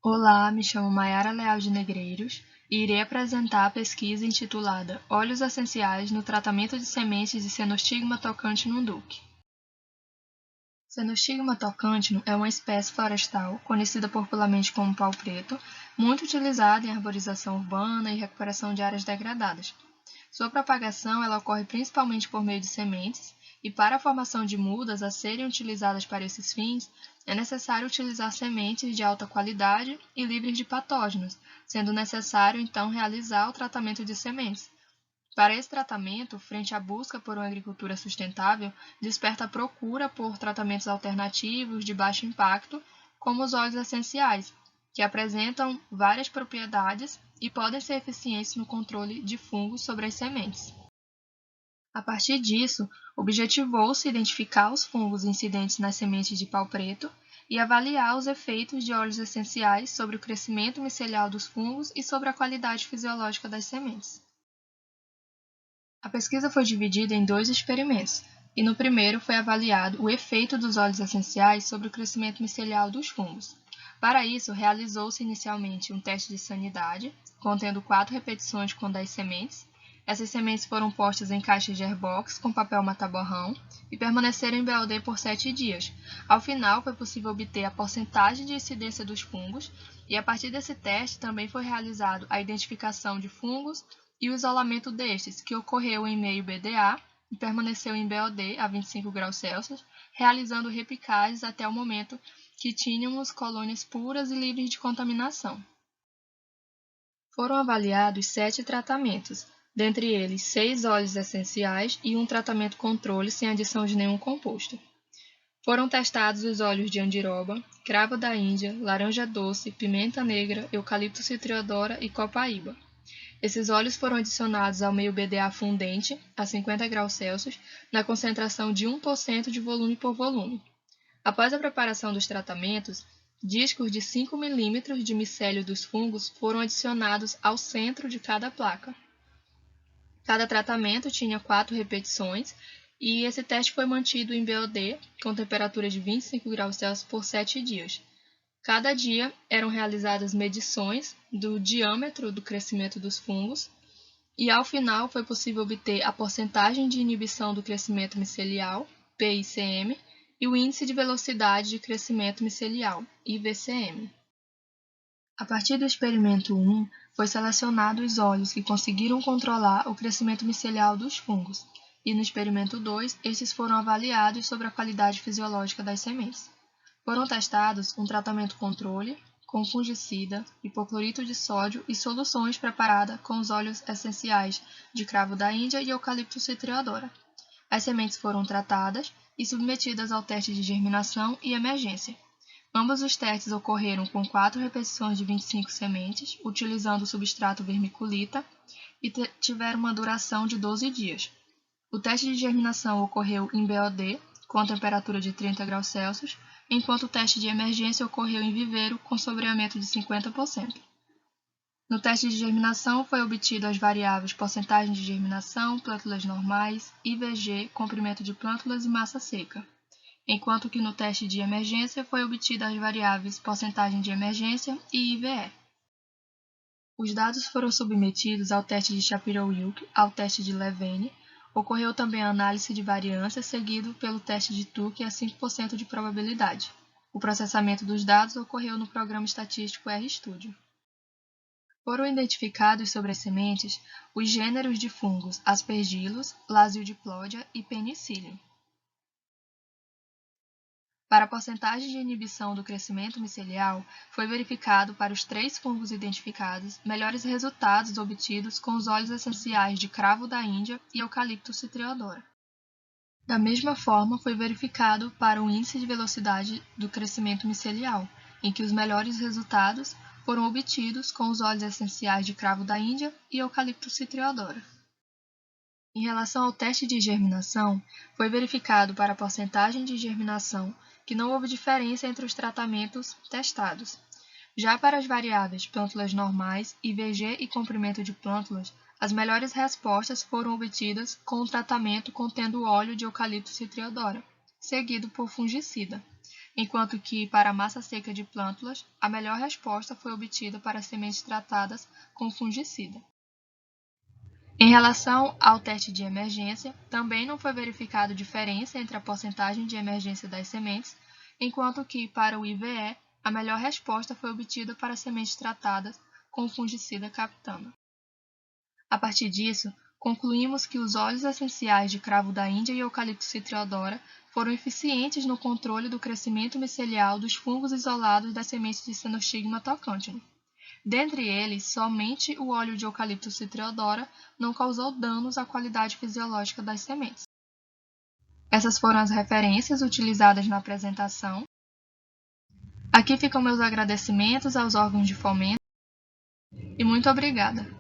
Olá, me chamo Maiara Leal de Negreiros e irei apresentar a pesquisa intitulada Óleos Essenciais no Tratamento de Sementes de Xenostigma tocantinum Duc. Xenostigma tocantinum é uma espécie florestal, conhecida popularmente como pau-preto, muito utilizada em arborização urbana e recuperação de áreas degradadas. Sua propagação ela ocorre principalmente por meio de sementes, e para a formação de mudas a serem utilizadas para esses fins, é necessário utilizar sementes de alta qualidade e livres de patógenos, sendo necessário então realizar o tratamento de sementes. Para esse tratamento, frente à busca por uma agricultura sustentável, desperta a procura por tratamentos alternativos de baixo impacto, como os óleos essenciais, que apresentam várias propriedades e podem ser eficientes no controle de fungos sobre as sementes. A partir disso, objetivou-se identificar os fungos incidentes nas sementes de pau-preto e avaliar os efeitos de óleos essenciais sobre o crescimento micelial dos fungos e sobre a qualidade fisiológica das sementes. A pesquisa foi dividida em 2 experimentos, e no primeiro foi avaliado o efeito dos óleos essenciais sobre o crescimento micelial dos fungos. Para isso, realizou-se inicialmente um teste de sanidade, contendo 4 repetições com 10 sementes. Essas sementes foram postas em caixas de airbox com papel mata-borrão e permaneceram em BOD por 7 dias. Ao final, foi possível obter a porcentagem de incidência dos fungos, e a partir desse teste também foi realizado a identificação de fungos e o isolamento destes, que ocorreu em meio BDA e permaneceu em BOD a 25 graus Celsius, realizando repicagens até o momento que tínhamos colônias puras e livres de contaminação. Foram avaliados 7 tratamentos, dentre eles 6 óleos essenciais e um tratamento controle sem adição de nenhum composto. Foram testados os óleos de andiroba, cravo da Índia, laranja doce, pimenta negra, eucalipto citriodora e copaíba. Esses óleos foram adicionados ao meio BDA fundente, a 50 graus Celsius, na concentração de 1% de volume por volume. Após a preparação dos tratamentos, discos de 5 mm de micélio dos fungos foram adicionados ao centro de cada placa. Cada tratamento tinha 4 repetições e esse teste foi mantido em BOD com temperatura de 25 graus Celsius por 7 dias. Cada dia eram realizadas medições do diâmetro do crescimento dos fungos e ao final foi possível obter a porcentagem de inibição do crescimento micelial, PICM, e o índice de velocidade de crescimento micelial, IVCM. A partir do experimento 1, foi selecionado os óleos que conseguiram controlar o crescimento micelial dos fungos, e no experimento 2, estes foram avaliados sobre a qualidade fisiológica das sementes. Foram testados um tratamento controle com fungicida, hipoclorito de sódio e soluções preparadas com os óleos essenciais de cravo da Índia e eucalipto citriodora. As sementes foram tratadas e submetidas ao teste de germinação e emergência. Ambos os testes ocorreram com 4 repetições de 25 sementes, utilizando o substrato vermiculita, e tiveram uma duração de 12 dias. O teste de germinação ocorreu em BOD, com a temperatura de 30 graus Celsius, enquanto o teste de emergência ocorreu em viveiro com sombreamento de 50%. No teste de germinação foi obtido as variáveis porcentagem de germinação, plântulas normais, IVG, comprimento de plântulas e massa seca, enquanto que no teste de emergência foi obtida as variáveis porcentagem de emergência e IVE. Os dados foram submetidos ao teste de Shapiro-Wilk, ao teste de Levene. Ocorreu também a análise de variância, seguido pelo teste de Tukey a 5% de probabilidade. O processamento dos dados ocorreu no programa estatístico RStudio. Foram identificados sobre as sementes os gêneros de fungos Aspergillus, Lasiodiplodia e Penicillium. Para a porcentagem de inibição do crescimento micelial, foi verificado para os 3 fungos identificados melhores resultados obtidos com os óleos essenciais de cravo da Índia e eucalipto citriodora. Da mesma forma, foi verificado para o índice de velocidade do crescimento micelial, em que os melhores resultados foram obtidos com os óleos essenciais de cravo da Índia e eucalipto citriodora. Em relação ao teste de germinação, foi verificado para a porcentagem de germinação que não houve diferença entre os tratamentos testados. Já para as variáveis plântulas normais, IVG e comprimento de plântulas, as melhores respostas foram obtidas com o tratamento contendo óleo de eucalipto citriodora, seguido por fungicida. enquanto que, para a massa seca de plântulas, a melhor resposta foi obtida para sementes tratadas com fungicida. Em relação ao teste de emergência, também não foi verificado diferença entre a porcentagem de emergência das sementes, enquanto que, para o IVE, a melhor resposta foi obtida para sementes tratadas com o fungicida Captana. A partir disso, concluímos que os óleos essenciais de cravo da Índia e eucalipto citriodora foram eficientes no controle do crescimento micelial dos fungos isolados das sementes de Xenostigma tocantinum. Dentre eles, somente o óleo de eucalipto citriodora não causou danos à qualidade fisiológica das sementes. Essas foram as referências utilizadas na apresentação. Aqui ficam meus agradecimentos aos órgãos de fomento e muito obrigada!